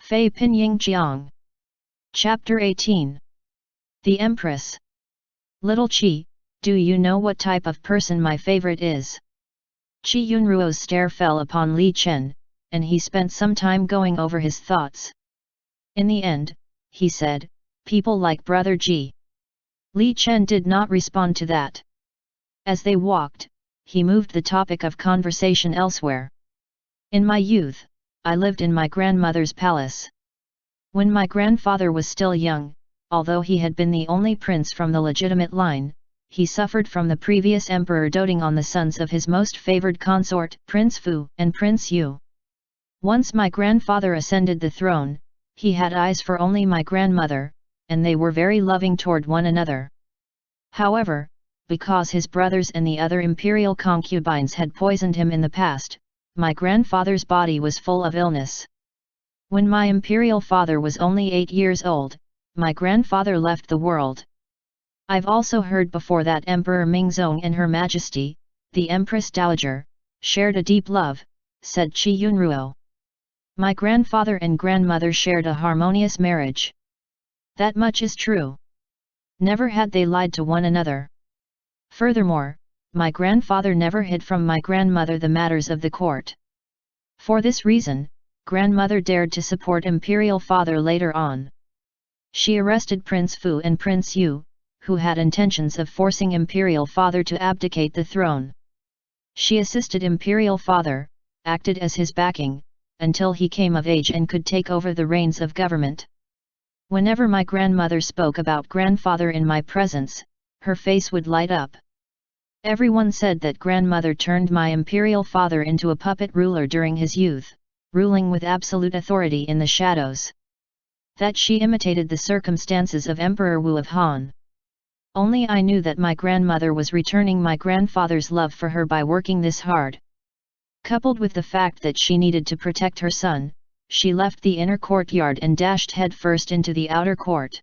Fpyq. Chapter 18. The Empress. Little Qi, do you know what type of person my favorite is? Qi Yunruo's stare fell upon Li Chen, and he spent some time going over his thoughts. In the end, he said, people like Brother Ji. Li Chen did not respond to that. As they walked, he moved the topic of conversation elsewhere. In my youth, I lived in my grandmother's palace. When my grandfather was still young, although he had been the only prince from the legitimate line, he suffered from the previous emperor doting on the sons of his most favored consort, Prince Fu and Prince Yuè. Once my grandfather ascended the throne, he had eyes for only my grandmother, and they were very loving toward one another. However, because his brothers and the other imperial concubines had poisoned him in the past, my grandfather's body was full of illness. When my imperial father was only 8 years old, my grandfather left the world. I've also heard before that Emperor Mingzong and Her Majesty, the Empress Dowager, shared a deep love, said Qi Yunruo. My grandfather and grandmother shared a harmonious marriage. That much is true. Never had they lied to one another. Furthermore, my grandfather never hid from my grandmother the matters of the court. For this reason, grandmother dared to support imperial father later on. She arrested Prince Fu and Prince Yuè, who had intentions of forcing imperial father to abdicate the throne. She assisted imperial father, acted as his backing, until he came of age and could take over the reins of government. Whenever my grandmother spoke about grandfather in my presence, her face would light up. Everyone said that grandmother turned my imperial father into a puppet ruler during his youth, ruling with absolute authority in the shadows. That she imitated the circumstances of Emperor Wu of Han. Only I knew that my grandmother was returning my grandfather's love for her by working this hard. Coupled with the fact that she needed to protect her son, she left the inner courtyard and dashed headfirst into the outer court.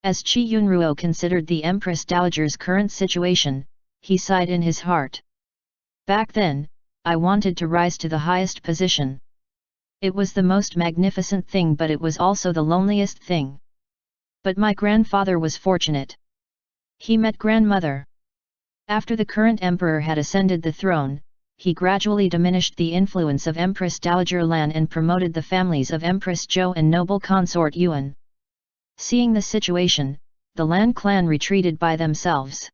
As Qi Yunruo considered the Empress Dowager's current situation, he sighed in his heart. Back then, I wanted to rise to the highest position. It was the most magnificent thing, but it was also the loneliest thing. But my grandfather was fortunate. He met grandmother. After the current emperor had ascended the throne, he gradually diminished the influence of Empress Dowager Lan and promoted the families of Empress Zhou and noble consort Yuan. Seeing the situation, the Lan clan retreated by themselves.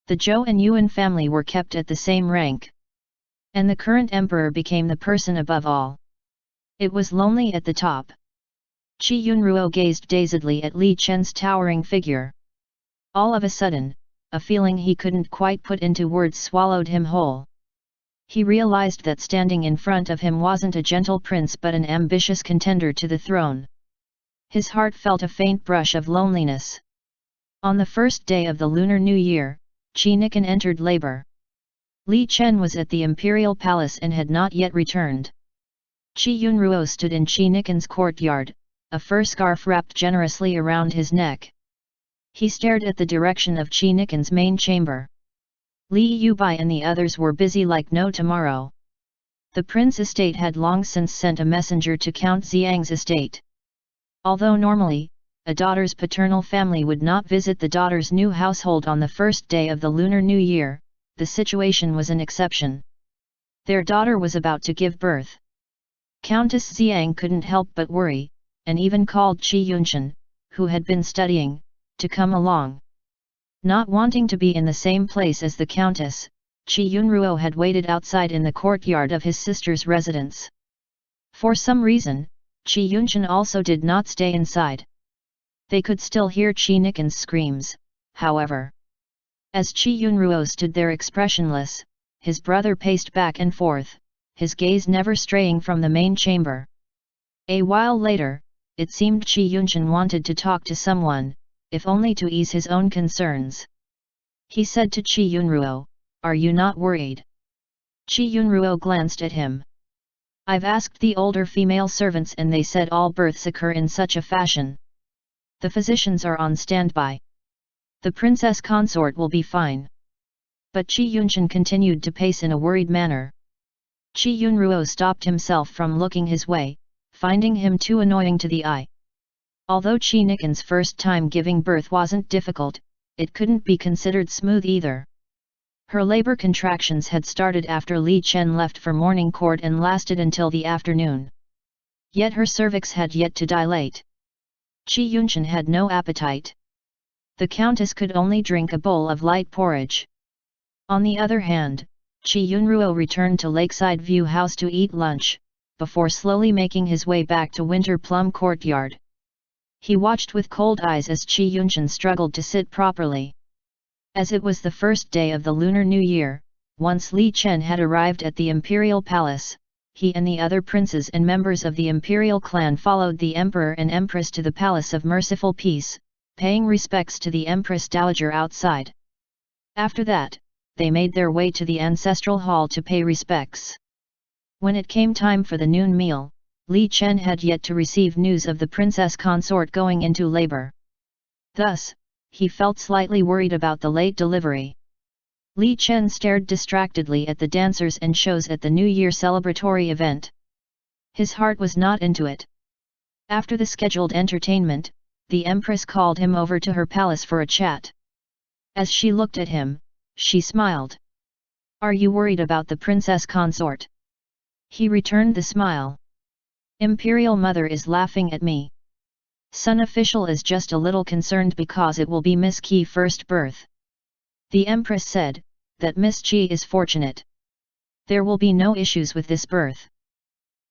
The Zhou and Yuan family were kept at the same rank. And the current emperor became the person above all. It was lonely at the top. Qi Yunruo gazed dazedly at Li Chen's towering figure. All of a sudden, a feeling he couldn't quite put into words swallowed him whole. He realized that standing in front of him wasn't a gentle prince but an ambitious contender to the throne. His heart felt a faint brush of loneliness. On the first day of the Lunar New Year, Qi Nikan entered labor. Li Chen was at the imperial palace and had not yet returned. Qi Yunruo stood in Qi Nikan's courtyard, a fur scarf wrapped generously around his neck. He stared at the direction of Qi Nikan's main chamber. Li Yubai and the others were busy like no tomorrow. The prince estate had long since sent a messenger to Count Xiang's estate. Although normally, a daughter's paternal family would not visit the daughter's new household on the first day of the Lunar New Year, the situation was an exception. Their daughter was about to give birth. Countess Xiang couldn't help but worry, and even called Qi Yunshan, who had been studying, to come along. Not wanting to be in the same place as the countess, Qi Yunruo had waited outside in the courtyard of his sister's residence. For some reason, Qi Yunshan also did not stay inside. They could still hear Qi Nikan's screams, however. As Qi Yunruo stood there expressionless, his brother paced back and forth, his gaze never straying from the main chamber. A while later, it seemed Qi Yunshan wanted to talk to someone, if only to ease his own concerns. He said to Qi Yunruo, "Are you not worried?" Qi Yunruo glanced at him. "I've asked the older female servants and they said all births occur in such a fashion. The physicians are on standby. The princess consort will be fine." But Qi Yunshan continued to pace in a worried manner. Qi Yunruo stopped himself from looking his way, finding him too annoying to the eye. Although Qi Nikan's first time giving birth wasn't difficult, it couldn't be considered smooth either. Her labor contractions had started after Li Chen left for morning court and lasted until the afternoon. Yet her cervix had yet to dilate. Qi Yunchen had no appetite. The countess could only drink a bowl of light porridge. On the other hand, Qi Yunruo returned to Lakeside View House to eat lunch, before slowly making his way back to Winter Plum Courtyard. He watched with cold eyes as Qi Yunchen struggled to sit properly. As it was the first day of the Lunar New Year, once Li Chen had arrived at the Imperial Palace, he and the other princes and members of the Imperial clan followed the Emperor and Empress to the Palace of Merciful Peace, paying respects to the Empress Dowager outside. After that, they made their way to the Ancestral Hall to pay respects. When it came time for the noon meal, Li Chen had yet to receive news of the princess consort going into labor. Thus, he felt slightly worried about the late delivery. Li Chen stared distractedly at the dancers and shows at the New Year celebratory event. His heart was not into it. After the scheduled entertainment, the Empress called him over to her palace for a chat. As she looked at him, she smiled. "Are you worried about the princess consort?" He returned the smile. "Imperial Mother is laughing at me. Sun official is just a little concerned because it will be Miss Qi first birth." The Empress said, "That Miss Qi is fortunate. There will be no issues with this birth."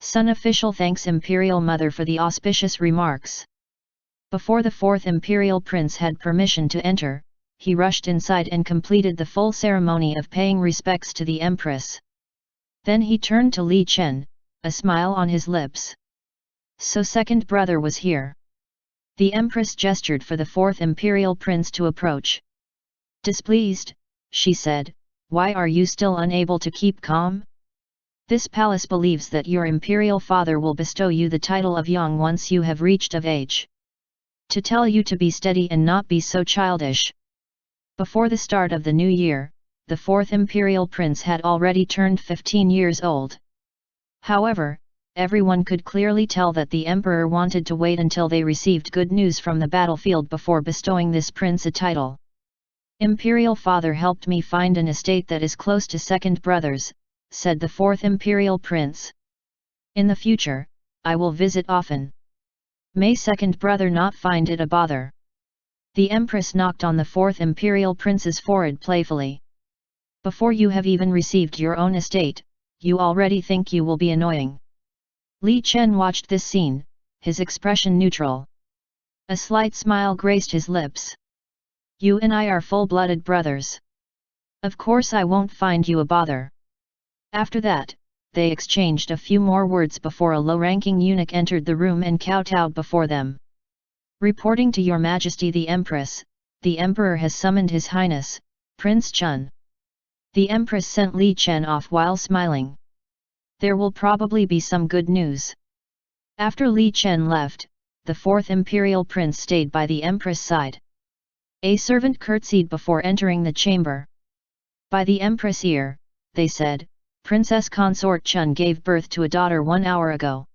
Sun official thanks Imperial Mother for the auspicious remarks. Before the fourth Imperial Prince had permission to enter, he rushed inside and completed the full ceremony of paying respects to the Empress. Then he turned to Li Chen, a smile on his lips. "So second brother was here." The Empress gestured for the fourth Imperial Prince to approach. Displeased, she said, "Why are you still unable to keep calm? This palace believes that your Imperial father will bestow you the title of Yang once you have reached of age. To tell you to be steady and not be so childish." Before the start of the new year, the fourth Imperial Prince had already turned 15 years old. However, everyone could clearly tell that the Emperor wanted to wait until they received good news from the battlefield before bestowing this prince a title. "Imperial father helped me find an estate that is close to second brother's," said the fourth Imperial Prince. "In the future, I will visit often. May second brother not find it a bother." The Empress knocked on the fourth Imperial Prince's forehead playfully. "Before you have even received your own estate, you already think you will be annoying." Li Chen watched this scene, his expression neutral. A slight smile graced his lips. "You and I are full-blooded brothers. Of course I won't find you a bother." After that, they exchanged a few more words before a low-ranking eunuch entered the room and kowtowed before them. "Reporting to your Majesty the Empress, the Emperor has summoned His Highness, Prince Chun." The Empress sent Li Chen off while smiling. "There will probably be some good news." After Li Chen left, the fourth Imperial Prince stayed by the Empress' side. A servant curtsied before entering the chamber. "By the Empress' ear," they said, "Princess Consort Chun gave birth to a daughter 1 hour ago."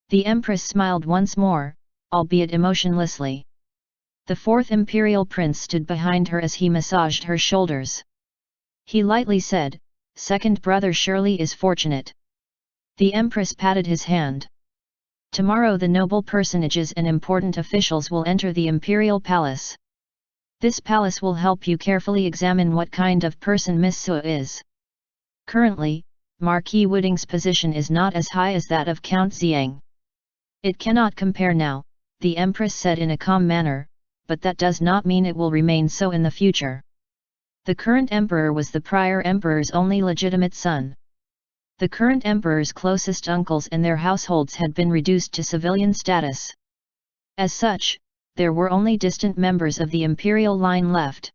The Empress smiled once more, albeit emotionlessly. The fourth Imperial Prince stood behind her as he massaged her shoulders. He lightly said, "Second brother surely is fortunate." The Empress patted his hand. "Tomorrow the noble personages and important officials will enter the Imperial Palace. This palace will help you carefully examine what kind of person Miss Su is. Currently, Marquis Wooding's position is not as high as that of Count Xiang. It cannot compare now," the Empress said in a calm manner, "but that does not mean it will remain so in the future. The current emperor was the prior emperor's only legitimate son. The current emperor's closest uncles and their households had been reduced to civilian status. As such, there were only distant members of the imperial line left.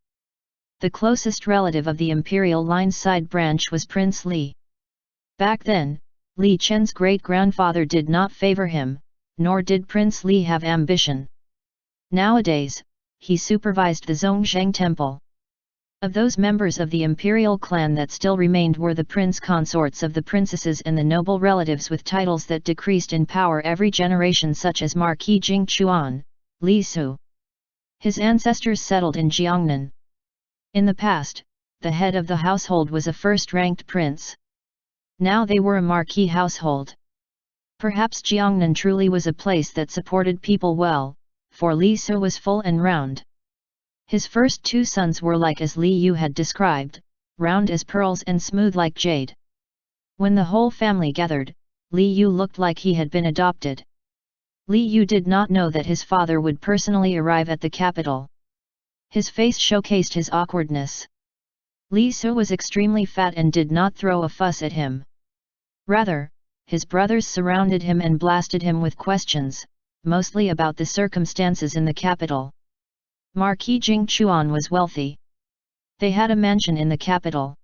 The closest relative of the imperial line's side branch was Prince Li. Back then, Li Chen's great-grandfather did not favor him, nor did Prince Li have ambition. Nowadays, he supervised the Zhongzheng Temple. Of those members of the imperial clan that still remained were the prince consorts of the princesses and the noble relatives with titles that decreased in power every generation, such as Marquis Jing Chuan, Li Su. His ancestors settled in Jiangnan. In the past, the head of the household was a first-ranked prince. Now they were a marquis household. Perhaps Jiangnan truly was a place that supported people well, for Li Su was full and round. His first two sons were like as Li Yu had described, round as pearls and smooth like jade. When the whole family gathered, Li Yu looked like he had been adopted. Li Yu did not know that his father would personally arrive at the capital. His face showcased his awkwardness. Li Su was extremely fat and did not throw a fuss at him. Rather, his brothers surrounded him and blasted him with questions, mostly about the circumstances in the capital. Marquis Jing Chuan was wealthy. They had a mansion in the capital.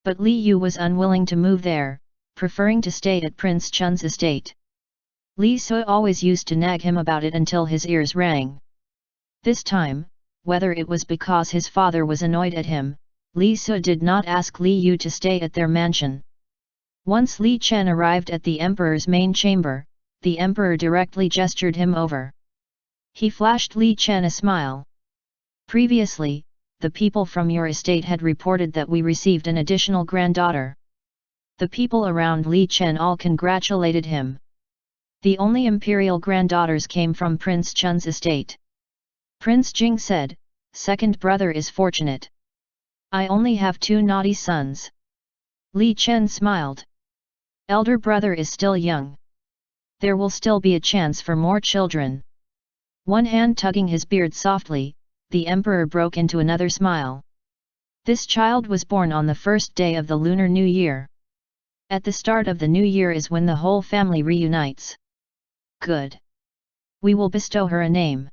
But Li Yu was unwilling to move there, preferring to stay at Prince Chun's estate. Li Su always used to nag him about it until his ears rang. This time, whether it was because his father was annoyed at him, Li Su did not ask Li Yu to stay at their mansion. Once Li Chen arrived at the emperor's main chamber, the emperor directly gestured him over. He flashed Li Chen a smile. Previously, the people from your estate had reported that we received an additional granddaughter. The people around Li Chen all congratulated him. The only imperial granddaughters came from Prince Chun's estate. Prince Jing said, "Second brother is fortunate. I only have 2 naughty sons." Li Chen smiled. "Elder brother is still young. There will still be a chance for more children." One hand tugging his beard softly, the emperor broke into another smile. This child was born on the first day of the Lunar New Year. At the start of the new year is when the whole family reunites. Good. We will bestow her a name.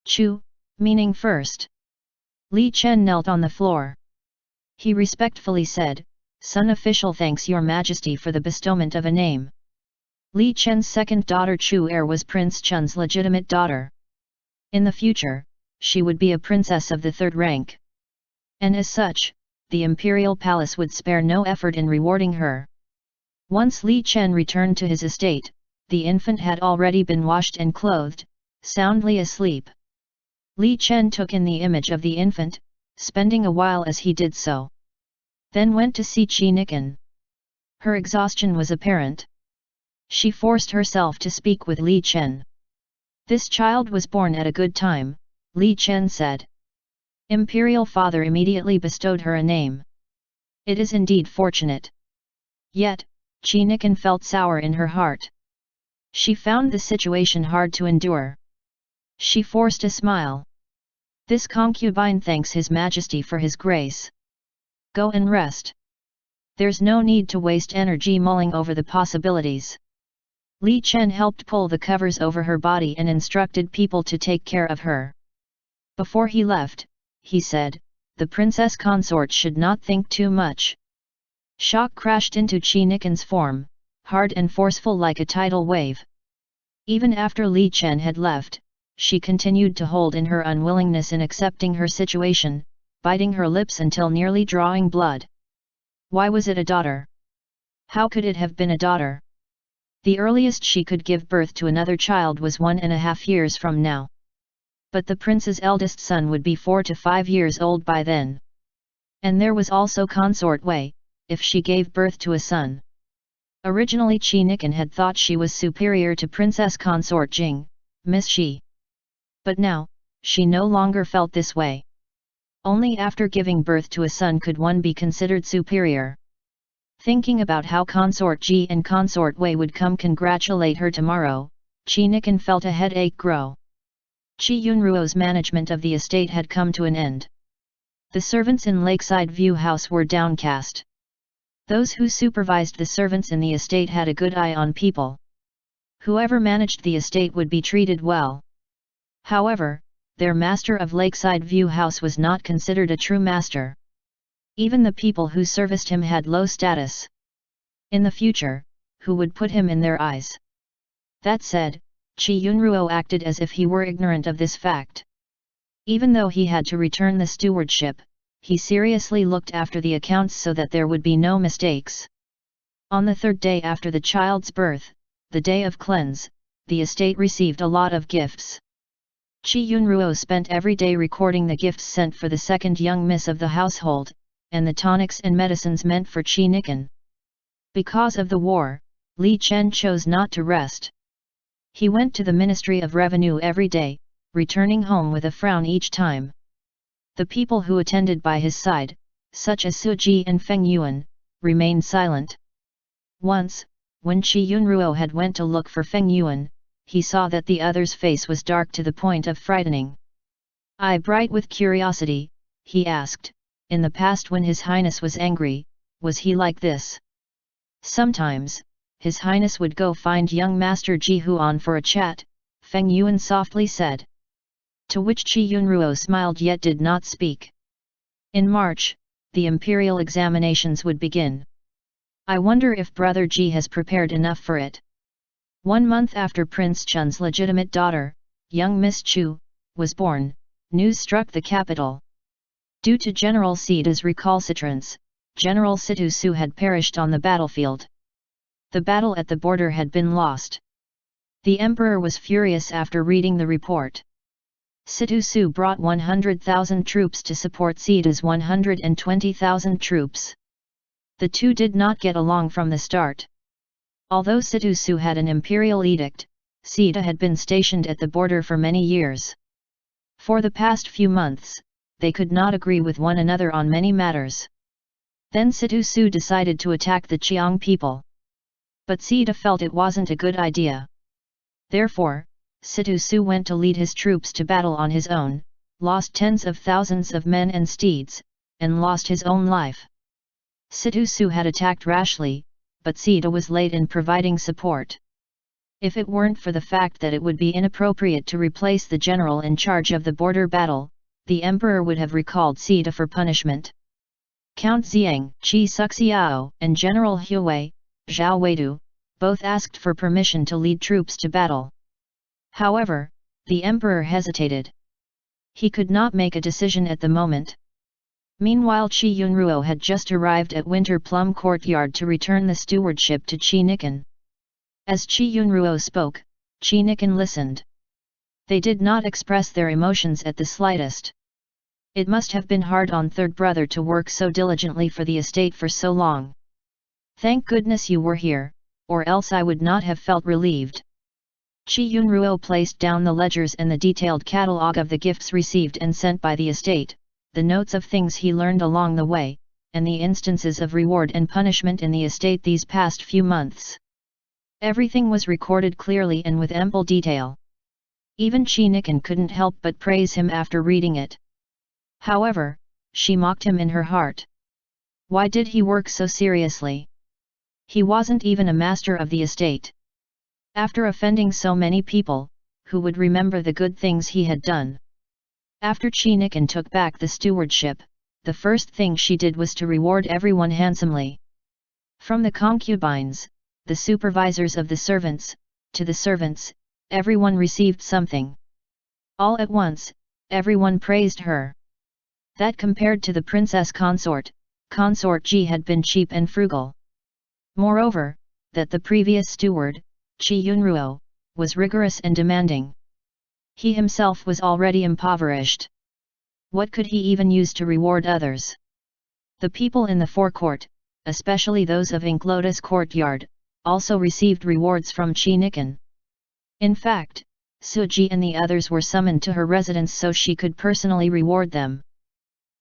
Chu, meaning first. Li Chen knelt on the floor. He respectfully said, "Son official thanks your majesty for the bestowment of a name." Li Chen's second daughter Chu Er was Prince Chun's legitimate daughter. In the future, she would be a princess of the 3rd rank. And as such, the imperial palace would spare no effort in rewarding her. Once Li Chen returned to his estate, the infant had already been washed and clothed, soundly asleep. Li Chen took in the image of the infant, spending a while as he did so. Then went to see Qi Nikan. Her exhaustion was apparent. She forced herself to speak with Li Chen. "This child was born at a good time," Li Chen said. Imperial father immediately bestowed her a name. "It is indeed fortunate." Yet, Qi Nikan felt sour in her heart. She found the situation hard to endure. She forced a smile. "This concubine thanks His Majesty for his grace. Go and rest. There's no need to waste energy mulling over the possibilities." Li Chen helped pull the covers over her body and instructed people to take care of her. Before he left, he said, "The princess consort should not think too much." Shock crashed into Qi Nikan's form, hard and forceful like a tidal wave. Even after Li Chen had left, she continued to hold in her unwillingness in accepting her situation, biting her lips until nearly drawing blood. Why was it a daughter? How could it have been a daughter? The earliest she could give birth to another child was 1.5 years from now. But the prince's eldest son would be 4 to 5 years old by then. And there was also Consort Wei, if she gave birth to a son. Originally Qi Nikan had thought she was superior to Princess Consort Jing, Miss Shi. But now, she no longer felt this way. Only after giving birth to a son could one be considered superior. Thinking about how Consort Ji and Consort Wei would come congratulate her tomorrow, Qi Nikan felt a headache grow. Qi Yunruo's management of the estate had come to an end. The servants in Lakeside View House were downcast. Those who supervised the servants in the estate had a good eye on people. Whoever managed the estate would be treated well. However, their master of Lakeside View House was not considered a true master. Even the people who serviced him had low status. In the future, who would put him in their eyes? That said, Qi Yunruo acted as if he were ignorant of this fact. Even though he had to return the stewardship, he seriously looked after the accounts so that there would be no mistakes. On the third day after the child's birth, the day of cleanse, the estate received a lot of gifts. Chi Yunruo spent every day recording the gifts sent for the second young miss of the household, and the tonics and medicines meant for Chi Nikan. Because of the war, Li Chen chose not to rest. He went to the Ministry of Revenue every day, returning home with a frown each time. The people who attended by his side, such as Su Ji and Feng Yuan, remained silent. Once, when Chi Yunruo had went to look for Feng Yuan, he saw that the other's face was dark to the point of frightening. Eye bright with curiosity, he asked, in the past when His Highness was angry, was he like this? Sometimes, His Highness would go find young Master Ji Huan for a chat, Feng Yuan softly said. To which Chi Yunruo smiled yet did not speak. In March, the imperial examinations would begin. I wonder if Brother Ji has prepared enough for it. 1 month after Prince Chun's legitimate daughter, young Miss Chu, was born, news struck the capital. Due to General Sida's recalcitrance, General Situ Su had perished on the battlefield. The battle at the border had been lost. The emperor was furious after reading the report. Situ Su brought 100,000 troops to support Sida's 120,000 troops. The two did not get along from the start. Although Situ Su had an imperial edict, Sita had been stationed at the border for many years. For the past few months, they could not agree with one another on many matters. Then Situ Su decided to attack the Qiang people. But Sita felt it wasn't a good idea. Therefore, Situ Su went to lead his troops to battle on his own, lost tens of thousands of men and steeds, and lost his own life. Situ Su had attacked rashly, but Sita was late in providing support. If it weren't for the fact that it would be inappropriate to replace the general in charge of the border battle, the emperor would have recalled Sita for punishment. Count Xiang, Qi Suxiao, and General Huai, Zhao Weidu, both asked for permission to lead troops to battle. However, the emperor hesitated. He could not make a decision at the moment. Meanwhile Chi Yunruo had just arrived at Winter Plum Courtyard to return the stewardship to Chi Nikan. As Chi Yunruo spoke, Chi Nikan listened. They did not express their emotions at the slightest. It must have been hard on third brother to work so diligently for the estate for so long. Thank goodness you were here, or else I would not have felt relieved. Chi Yunruo placed down the ledgers and the detailed catalogue of the gifts received and sent by the estate, the notes of things he learned along the way, and the instances of reward and punishment in the estate these past few months. Everything was recorded clearly and with ample detail. Even Chi Nikan couldn't help but praise him after reading it. However, she mocked him in her heart. Why did he work so seriously? He wasn't even a master of the estate. After offending so many people, who would remember the good things he had done? After Chi Nikan took back the stewardship, the first thing she did was to reward everyone handsomely. From the concubines, the supervisors of the servants, to the servants, everyone received something. All at once, everyone praised her. That compared to the princess consort, Consort Ji had been cheap and frugal. Moreover, that the previous steward, Chi Yunruo, was rigorous and demanding. He himself was already impoverished. What could he even use to reward others? The people in the forecourt, especially those of Ink Lotus Courtyard, also received rewards from Chi Nikan. In fact, Suji and the others were summoned to her residence so she could personally reward them.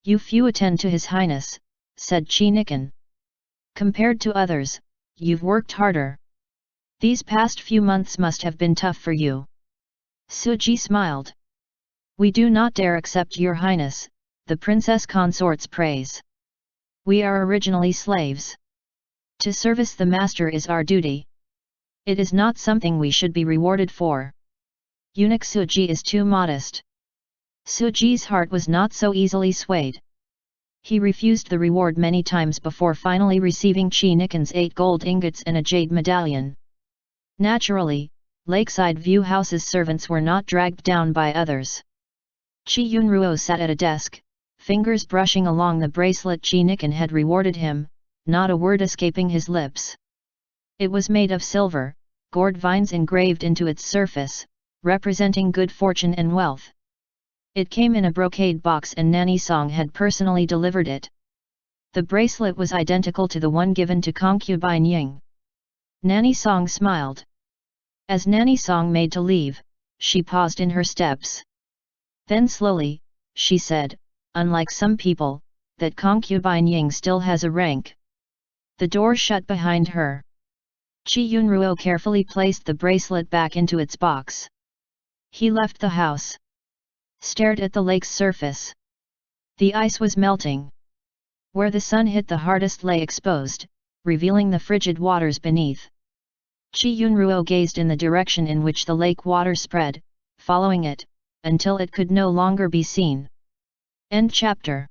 You few attend to His Highness, said Chi Nikan. Compared to others, you've worked harder. These past few months must have been tough for you. Suji smiled. We do not dare accept your highness, the princess consort's praise. We are originally slaves. To service the master is our duty. It is not something we should be rewarded for. Eunuch Suji is too modest. Suji's heart was not so easily swayed. He refused the reward many times before finally receiving Chi Nikan's 8 gold ingots and a jade medallion. Naturally, Lakeside View House's servants were not dragged down by others. Chi Yunruo sat at a desk, fingers brushing along the bracelet Qi Nikan had rewarded him, not a word escaping his lips. It was made of silver, gourd vines engraved into its surface, representing good fortune and wealth. It came in a brocade box and Nanny Song had personally delivered it. The bracelet was identical to the one given to concubine Ying. Nanny Song smiled. As Nanny Song made to leave, she paused in her steps. Then slowly, she said, "Unlike some people, that concubine Ying still has a rank." The door shut behind her. Qi Yunruo carefully placed the bracelet back into its box. He left the house. Stared at the lake's surface. The ice was melting. Where the sun hit the hardest lay exposed, revealing the frigid waters beneath. Qi Yunruo gazed in the direction in which the lake water spread, following it, until it could no longer be seen. End chapter.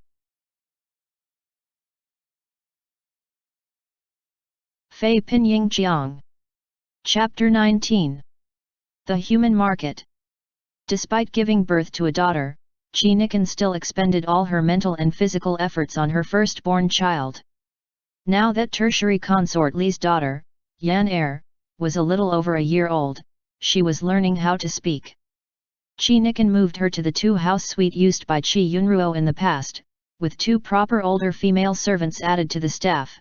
Fpyq Jiang. Chapter 19. The Human Market. Despite giving birth to a daughter, Qi Nikan still expended all her mental and physical efforts on her firstborn child. Now that tertiary consort Li's daughter, Yan Er, was a little over a year old, she was learning how to speak. Qi Nikan moved her to the two-house suite used by Qi Yunruo in the past, with 2 proper older female servants added to the staff.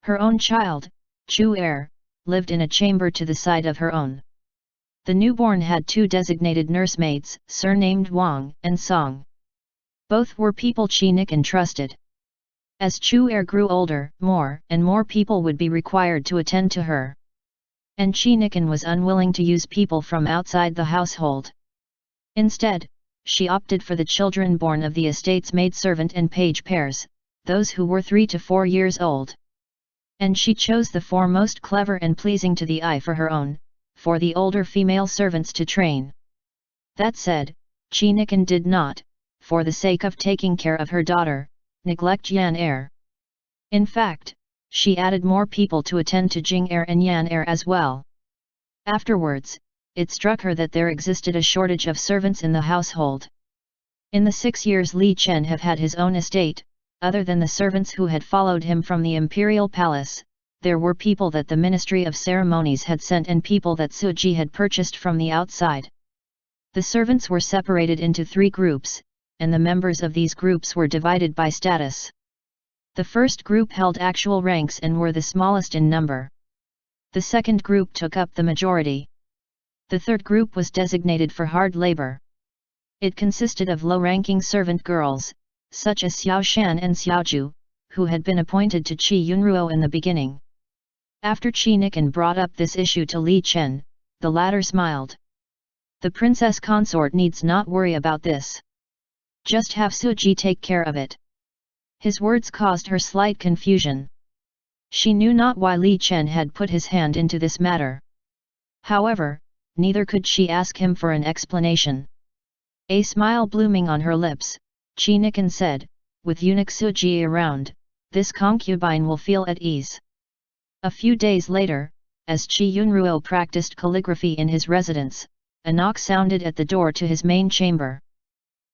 Her own child, Chu Er, lived in a chamber to the side of her own. The newborn had 2 designated nursemaids, surnamed Wang and Song. Both were people Qi Nikan trusted. As Chu Er grew older, more and more people would be required to attend to her. And Qi Nikan was unwilling to use people from outside the household. Instead, she opted for the children born of the estate's maidservant and page pairs, those who were 3 to 4 years old. And she chose the 4 most clever and pleasing to the eye for her own, for the older female servants to train. That said, Qi Nikan did not, for the sake of taking care of her daughter, neglect Yan Er. In fact, she added more people to attend to Jing Er and Yan Er as well. Afterwards, it struck her that there existed a shortage of servants in the household. In the 6 years Li Chen have had his own estate, other than the servants who had followed him from the imperial palace, there were people that the Ministry of Ceremonies had sent and people that Suji had purchased from the outside. The servants were separated into 3 groups, and the members of these groups were divided by status. The first group held actual ranks and were the smallest in number. The second group took up the majority. The third group was designated for hard labor. It consisted of low-ranking servant girls, such as Xiao Shan and Xiao Ju, who had been appointed to Qi Yunruo in the beginning. After Qi Nikan brought up this issue to Li Chen, the latter smiled. The princess consort needs not worry about this. Just have Suji take care of it. His words caused her slight confusion. She knew not why Li Chen had put his hand into this matter. However, neither could she ask him for an explanation. A smile blooming on her lips, Qi Nikan said, with eunuch Suji around, this concubine will feel at ease. A few days later, as Qi Yunruo practiced calligraphy in his residence, a knock sounded at the door to his main chamber.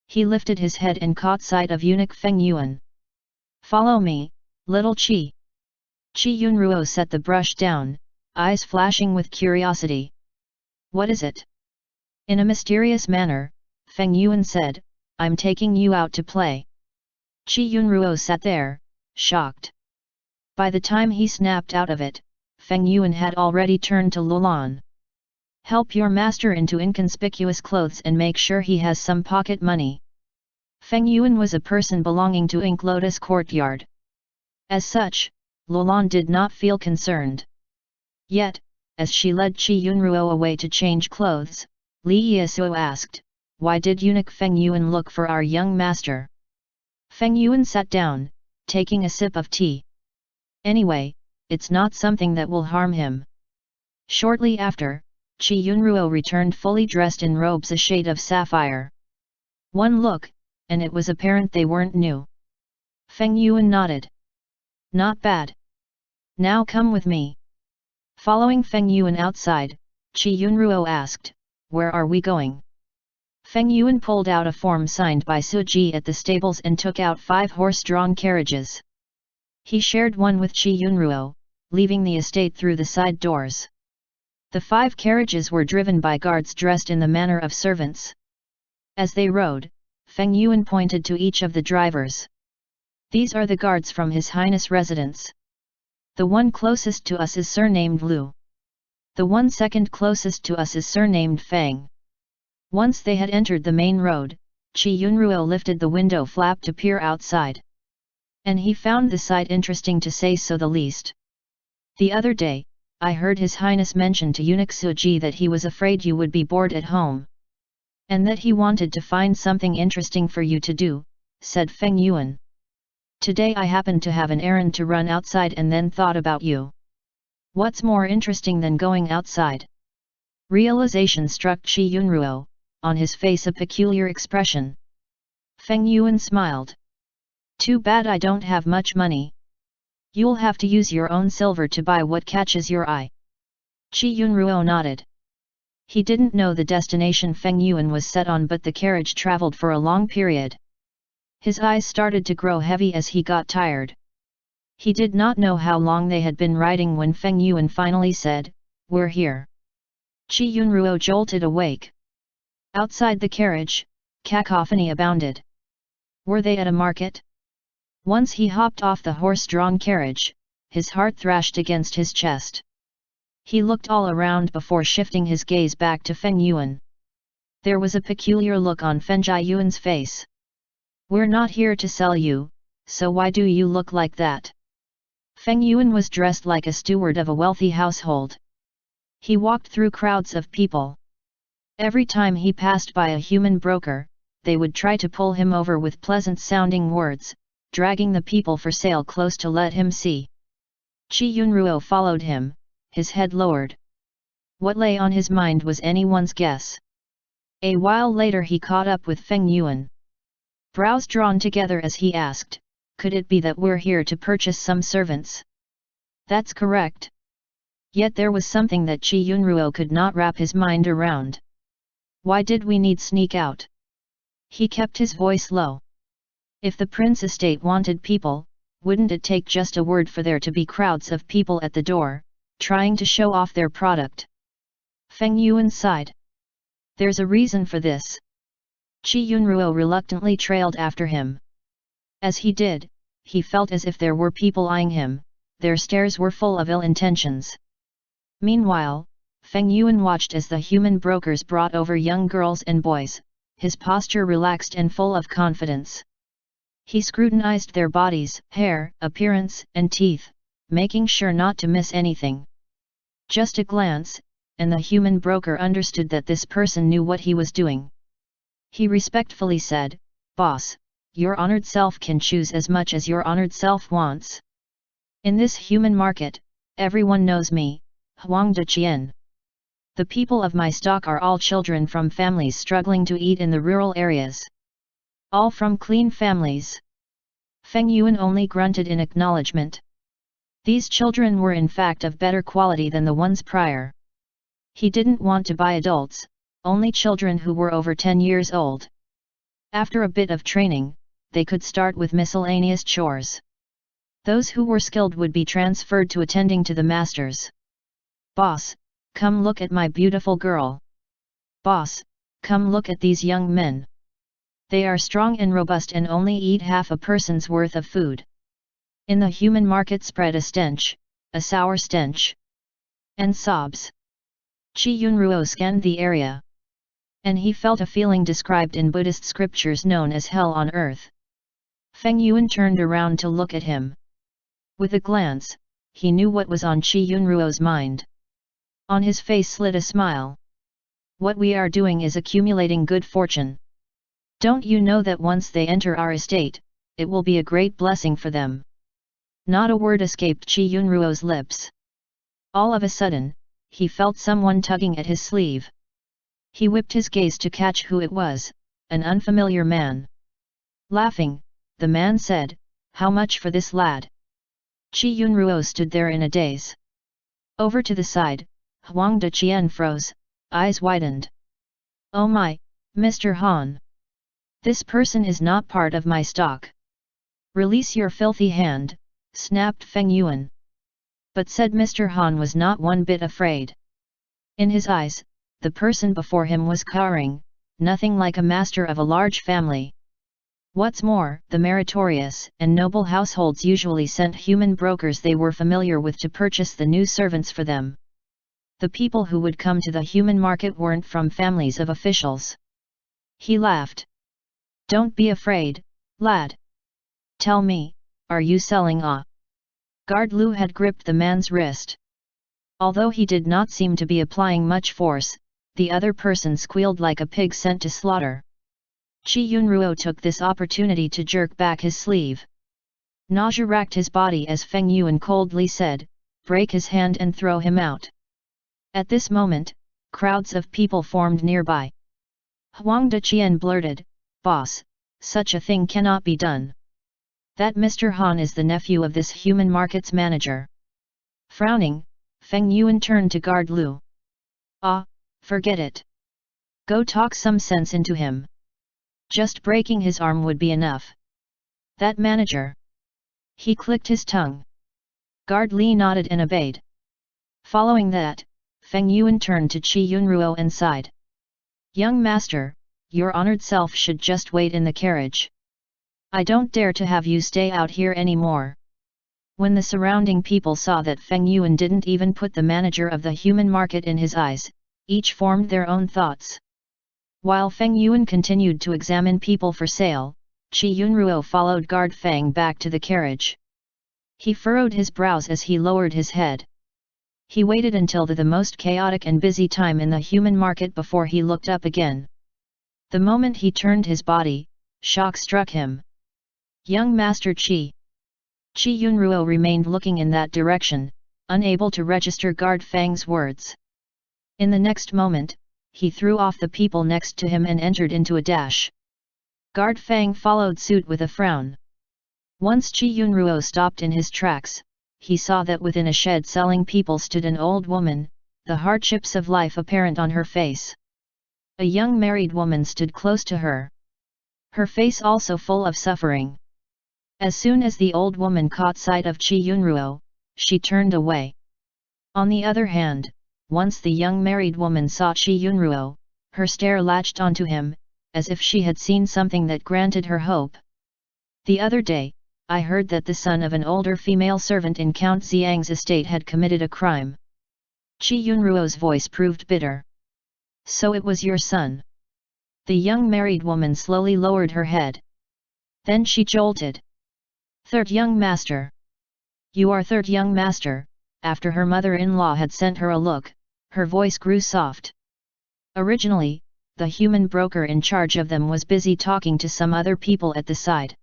He lifted his head and caught sight of eunuch Feng Yuan. "Follow me, little Qi." Qi Yunruo set the brush down, eyes flashing with curiosity. "What is it?" In a mysterious manner, Feng Yuan said, "I'm taking you out to play." Qi Yunruo sat there, shocked. By the time he snapped out of it, Feng Yuan had already turned to Lulan. "Help your master into inconspicuous clothes and make sure he has some pocket money." Feng Yuan was a person belonging to Ink Lotus Courtyard. As such, Lulan did not feel concerned. Yet, as she led Qi Yunruo away to change clothes, Li Yisuo asked, "Why did eunuch Feng Yuan look for our young master?" Feng Yuan sat down, taking a sip of tea. "Anyway, it's not something that will harm him." Shortly after, Qi Yunruo returned fully dressed in robes a shade of sapphire. One look, and it was apparent they weren't new. Feng Yuan nodded. "Not bad. Now come with me." Following Feng Yuan outside, Qi Yunruo asked, "Where are we going?" Feng Yuan pulled out a form signed by Suji at the stables and took out 5 horse-drawn carriages. He shared one with Qi Yunruo, leaving the estate through the side doors. The 5 carriages were driven by guards dressed in the manner of servants. As they rode, Feng Yuan pointed to each of the drivers. These are the guards from His Highness' residence. The one closest to us is surnamed Lu. The one second closest to us is surnamed Feng. Once they had entered the main road, Qi Yunruo lifted the window flap to peer outside. And he found the sight interesting to say so the least. The other day, I heard His Highness mention to eunuch Suji that he was afraid you would be bored at home. And that he wanted to find something interesting for you to do, said Feng Yuan. Today I happened to have an errand to run outside and then thought about you. What's more interesting than going outside? Realization struck Qi Yunruo, on his face a peculiar expression. Feng Yuan smiled. Too bad I don't have much money. You'll have to use your own silver to buy what catches your eye. Qi Yunruo nodded. He didn't know the destination Feng Yuan was set on, but the carriage traveled for a long period. His eyes started to grow heavy as he got tired. He did not know how long they had been riding when Feng Yuan finally said, "We're here." Qi Yunruo jolted awake. Outside the carriage, cacophony abounded. Were they at a market? Once he hopped off the horse-drawn carriage, his heart thrashed against his chest. He looked all around before shifting his gaze back to Feng Yuan. There was a peculiar look on Feng Yuan's face. "We're not here to sell you, so why do you look like that?" Feng Yuan was dressed like a steward of a wealthy household. He walked through crowds of people. Every time he passed by a human broker, they would try to pull him over with pleasant-sounding words, dragging the people for sale close to let him see. Qi Yunruo followed him, his head lowered. What lay on his mind was anyone's guess. A while later he caught up with Feng Yuan. Brows drawn together as he asked, "Could it be that we're here to purchase some servants?" "That's correct." Yet there was something that Qi Yunruo could not wrap his mind around. Why did we need sneak out? He kept his voice low. If the Prince estate wanted people, wouldn't it take just a word for there to be crowds of people at the door, trying to show off their product? Feng Yuan sighed. There's a reason for this. Qi Yunruo reluctantly trailed after him. As he did, he felt as if there were people eyeing him, their stares were full of ill intentions. Meanwhile, Feng Yuan watched as the human brokers brought over young girls and boys, his posture relaxed and full of confidence. He scrutinized their bodies, hair, appearance, and teeth, making sure not to miss anything. Just a glance, and the human broker understood that this person knew what he was doing. He respectfully said, "Boss, your honored self can choose as much as your honored self wants. In this human market, everyone knows me, Huang de Qian. The people of my stock are all children from families struggling to eat in the rural areas. All from clean families." Feng Yuan only grunted in acknowledgement. These children were in fact of better quality than the ones prior. He didn't want to buy adults, only children who were over 10 years old. After a bit of training, they could start with miscellaneous chores. Those who were skilled would be transferred to attending to the masters. "Boss, come look at my beautiful girl. Boss, come look at these young men. They are strong and robust and only eat half a person's worth of food." In the human market spread a stench, a sour stench. And sobs. Qi Yunruo scanned the area. And he felt a feeling described in Buddhist scriptures known as hell on earth. Feng Yuan turned around to look at him. With a glance, he knew what was on Qi Yunruo's mind. On his face slid a smile. "What we are doing is accumulating good fortune. Don't you know that once they enter our estate, it will be a great blessing for them?" Not a word escaped Qi Yunruo's lips. All of a sudden, he felt someone tugging at his sleeve. He whipped his gaze to catch who it was, an unfamiliar man. Laughing, the man said, "How much for this lad?" Qi Yunruo stood there in a daze. Over to the side, Huang de Qian froze, eyes widened. "Oh my, Mr. Han. This person is not part of my stock. Release your filthy hand, snapped Feng Yuan. But said Mr. Han was not one bit afraid. In his eyes, the person before him was cowering, nothing like a master of a large family. What's more, the meritorious and noble households usually sent human brokers they were familiar with to purchase the new servants for them. The people who would come to the human market weren't from families of officials. He laughed. Don't be afraid, lad. Tell me, are you selling a? Guard Lu had gripped the man's wrist. Although he did not seem to be applying much force, the other person squealed like a pig sent to slaughter. Qi Yunruo took this opportunity to jerk back his sleeve. Nausea racked his body as Feng Yuan coldly said, break his hand and throw him out. At this moment, crowds of people formed nearby. Huang Deqian blurted, Boss, such a thing cannot be done. That Mr. Han is the nephew of this human market's manager. Frowning, Feng Yuan turned to guard Lu. Ah, forget it. Go talk some sense into him. Just breaking his arm would be enough. That manager. He clicked his tongue. Guard Li nodded and obeyed. Following that, Feng Yuan turned to Qi Yunruo and sighed. Young master, your honored self should just wait in the carriage. I don't dare to have you stay out here anymore. When the surrounding people saw that Feng Yuan didn't even put the manager of the human market in his eyes, each formed their own thoughts. While Feng Yuan continued to examine people for sale, Qi Yunruo followed guard Feng back to the carriage. He furrowed his brows as he lowered his head. He waited until the most chaotic and busy time in the human market before he looked up again. The moment he turned his body, shock struck him. Young Master Qi. Qi Yunruo remained looking in that direction, unable to register guard Feng's words. In the next moment, he threw off the people next to him and entered into a dash. Guard Feng followed suit with a frown. Once Qi Yunruo stopped in his tracks, he saw that within a shed selling people stood an old woman, the hardships of life apparent on her face. A young married woman stood close to her. Her face also full of suffering. As soon as the old woman caught sight of Qi Yunruo, she turned away. On the other hand, once the young married woman saw Qi Yunruo, her stare latched onto him, as if she had seen something that granted her hope. The other day, I heard that the son of an older female servant in Count Xiang's estate had committed a crime. Qi Yunruo's voice proved bitter. So it was your son. The young married woman slowly lowered her head. Then she jolted. Third young master. You are third young master. After her mother-in-law had sent her a look, her voice grew soft. Originally, the human broker in charge of them was busy talking to some other people at the side.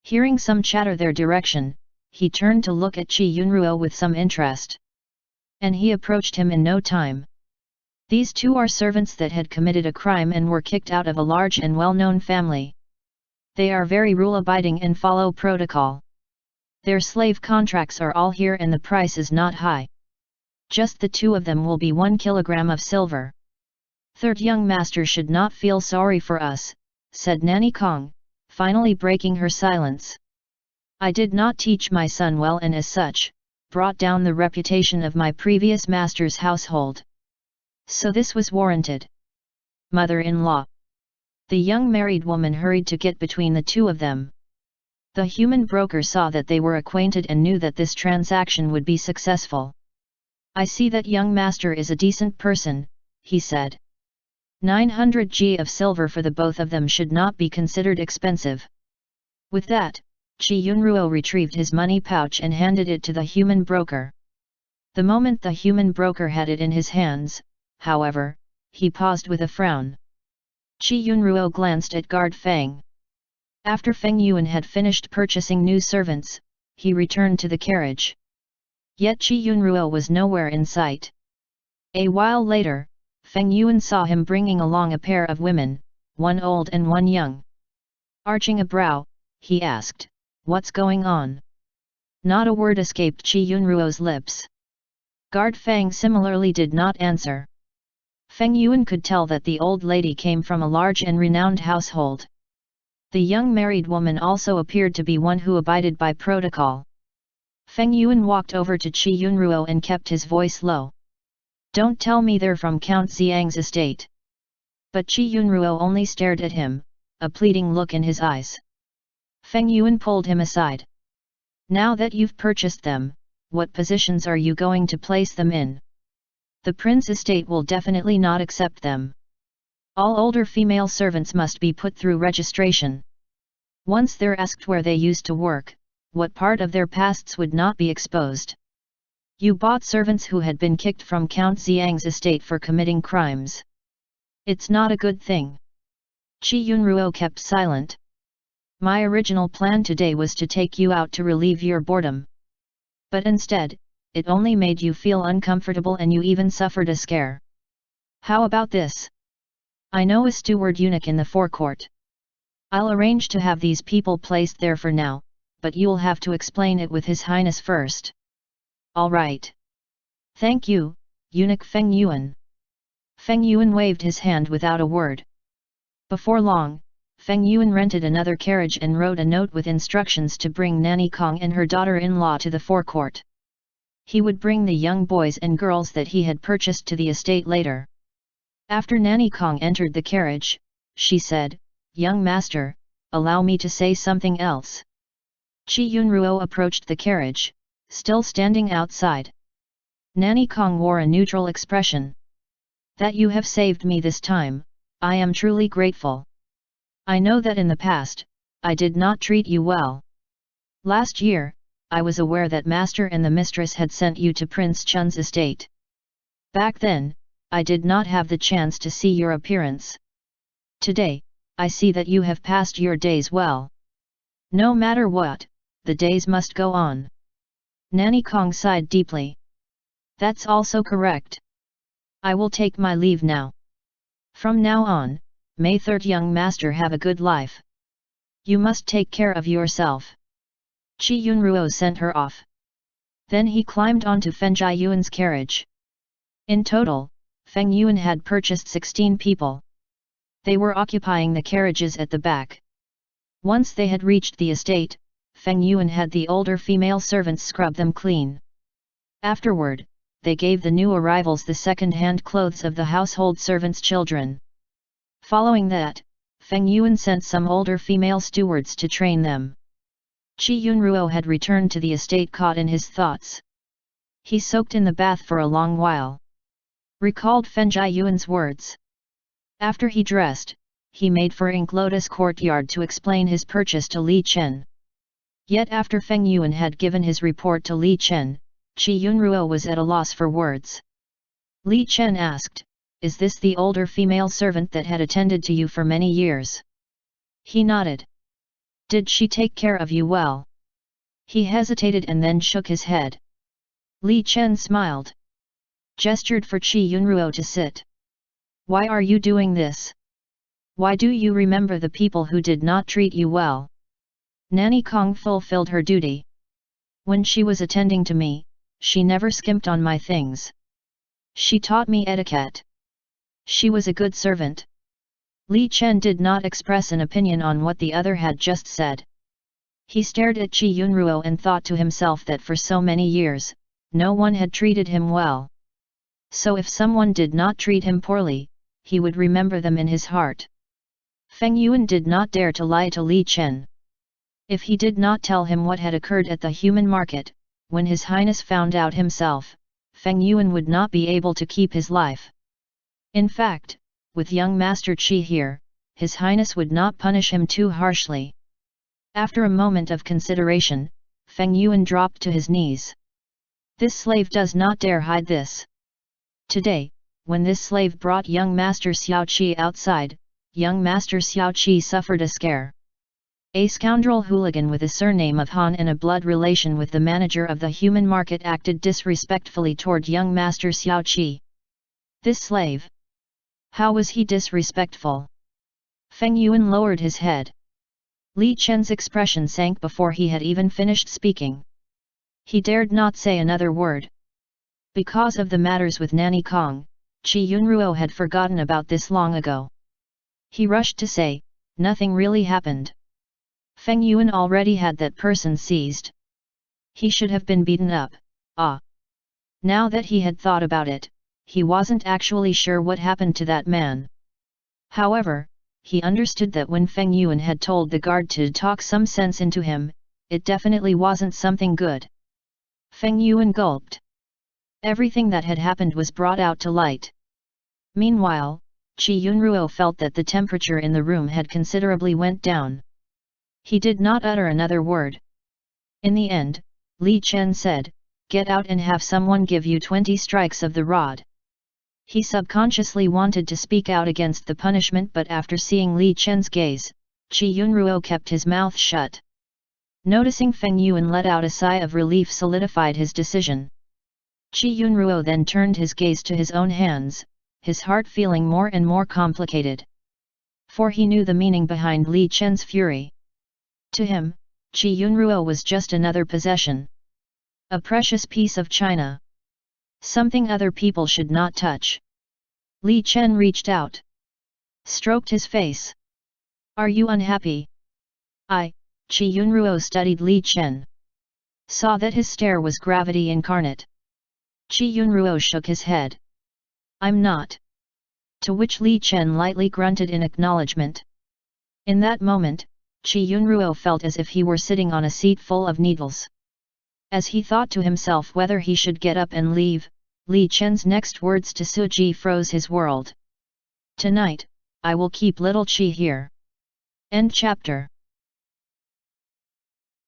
Hearing some chatter their direction, he turned to look at Qi Yunruo with some interest. And he approached him in no time. These two are servants that had committed a crime and were kicked out of a large and well-known family. They are very rule-abiding and follow protocol. Their slave contracts are all here and the price is not high. Just the two of them will be 1 kilogram of silver. Third young master should not feel sorry for us, said Nanny Kong, finally breaking her silence. I did not teach my son well and as such, brought down the reputation of my previous master's household. So this was warranted. Mother-in-law. The young married woman hurried to get between the two of them. The human broker saw that they were acquainted and knew that this transaction would be successful. I see that young master is a decent person, he said. 900 G of silver for the both of them should not be considered expensive. With that, Qi Yunruo retrieved his money pouch and handed it to the human broker. The moment the human broker had it in his hands, however, he paused with a frown. Qi Yunruo glanced at guard Feng. After Feng Yuan had finished purchasing new servants, he returned to the carriage. Yet Qi Yunruo was nowhere in sight. A while later, Feng Yuan saw him bringing along a pair of women, one old and one young. Arching a brow, he asked, "What's going on?" Not a word escaped Qi Yunruo's lips. Guard Feng similarly did not answer. Feng Yuan could tell that the old lady came from a large and renowned household. The young married woman also appeared to be one who abided by protocol. Feng Yuan walked over to Qi Yunruo and kept his voice low. "Don't tell me they're from Count Xiang's estate." But Qi Yunruo only stared at him, a pleading look in his eyes. Feng Yuan pulled him aside. "Now that you've purchased them, what positions are you going to place them in? The prince estate will definitely not accept them. All older female servants must be put through registration. Once they're asked where they used to work, what part of their pasts would not be exposed. You bought servants who had been kicked from Count Xiang's estate for committing crimes. It's not a good thing." Qi Yunruo kept silent. "My original plan today was to take you out to relieve your boredom. But instead, it only made you feel uncomfortable and you even suffered a scare. How about this? I know a steward eunuch in the forecourt. I'll arrange to have these people placed there for now, but you'll have to explain it with His Highness first." "All right. Thank you, eunuch Feng Yuan." Feng Yuan waved his hand without a word. Before long, Feng Yuan rented another carriage and wrote a note with instructions to bring Nanny Kong and her daughter-in-law to the forecourt. He would bring the young boys and girls that he had purchased to the estate later. After Nanny Kong entered the carriage, she said, "Young master, allow me to say something else." Qi Yunruo approached the carriage, still standing outside. Nanny Kong wore a neutral expression. "That you have saved me this time, I am truly grateful. I know that in the past, I did not treat you well. Last year, I was aware that master and the mistress had sent you to Prince Chun's estate. Back then, I did not have the chance to see your appearance. Today, I see that you have passed your days well. No matter what, the days must go on." Nanny Kong sighed deeply. "That's also correct. I will take my leave now. From now on, may third young master have a good life. You must take care of yourself." Qi Yunruo sent her off. Then he climbed onto Feng Yuan's carriage. In total, Feng Yuan had purchased 16 people. They were occupying the carriages at the back. Once they had reached the estate, Feng Yuan had the older female servants scrub them clean. Afterward, they gave the new arrivals the second-hand clothes of the household servants' children. Following that, Feng Yuan sent some older female stewards to train them. Qi Yunruo had returned to the estate caught in his thoughts. He soaked in the bath for a long while. Recalled Feng Yuan's words. After he dressed, he made for Ink Lotus Courtyard to explain his purchase to Li Chen. Yet after Feng Yuan had given his report to Li Chen, Qi Yunruo was at a loss for words. Li Chen asked, "Is this the older female servant that had attended to you for many years?" He nodded. "Did she take care of you well?" He hesitated and then shook his head. Li Chen smiled. Gestured for Qi Yunruo to sit. "Why are you doing this? Why do you remember the people who did not treat you well?" Nanny Kong fulfilled her duty. When she was attending to me, she never skimped on my things. She taught me etiquette. She was a good servant. Li Chen did not express an opinion on what the other had just said. He stared at Qi Yunruo and thought to himself that for so many years, no one had treated him well. So if someone did not treat him poorly, he would remember them in his heart. Feng Yuan did not dare to lie to Li Chen. If he did not tell him what had occurred at the human market, when His Highness found out himself, Feng Yuan would not be able to keep his life. In fact, with young Master Qi here, His Highness would not punish him too harshly. After a moment of consideration, Feng Yuan dropped to his knees. This slave does not dare hide this. Today, when this slave brought young Master Xiao Qi outside, young Master Xiao Qi suffered a scare. A scoundrel hooligan with a surname of Han and a blood relation with the manager of the human market acted disrespectfully toward young Master Xiao Qi. This slave? How was he disrespectful? Feng Yuan lowered his head. Li Chen's expression sank before he had even finished speaking. He dared not say another word. Because of the matters with Nanny Kong, Qi Yunruo had forgotten about this long ago. He rushed to say, nothing really happened. Feng Yuan already had that person seized. He should have been beaten up. Now that he had thought about it, he wasn't actually sure what happened to that man. However, he understood that when Feng Yuan had told the guard to talk some sense into him, it definitely wasn't something good. Feng Yuan gulped. Everything that had happened was brought out to light. Meanwhile, Qi Yunruo felt that the temperature in the room had considerably went down. He did not utter another word. In the end, Li Chen said, "Get out and have someone give you 20 strikes of the rod." He subconsciously wanted to speak out against the punishment, but after seeing Li Chen's gaze, Qi Yunruo kept his mouth shut. Noticing Feng Yuan let out a sigh of relief solidified his decision. Qi Yunruo then turned his gaze to his own hands, his heart feeling more and more complicated. For he knew the meaning behind Li Chen's fury. To him, Qi Yunruo was just another possession. A precious piece of china. Something other people should not touch. Li Chen reached out. Stroked his face. "Are you unhappy?" Qi Yunruo studied Li Chen. Saw that his stare was gravity incarnate. Qi Yunruo shook his head. "I'm not." To which Li Chen lightly grunted in acknowledgement. In that moment, Qi Yunruo felt as if he were sitting on a seat full of needles. As he thought to himself whether he should get up and leave, Li Chen's next words to Suji froze his world. "Tonight, I will keep little Qi here." End chapter.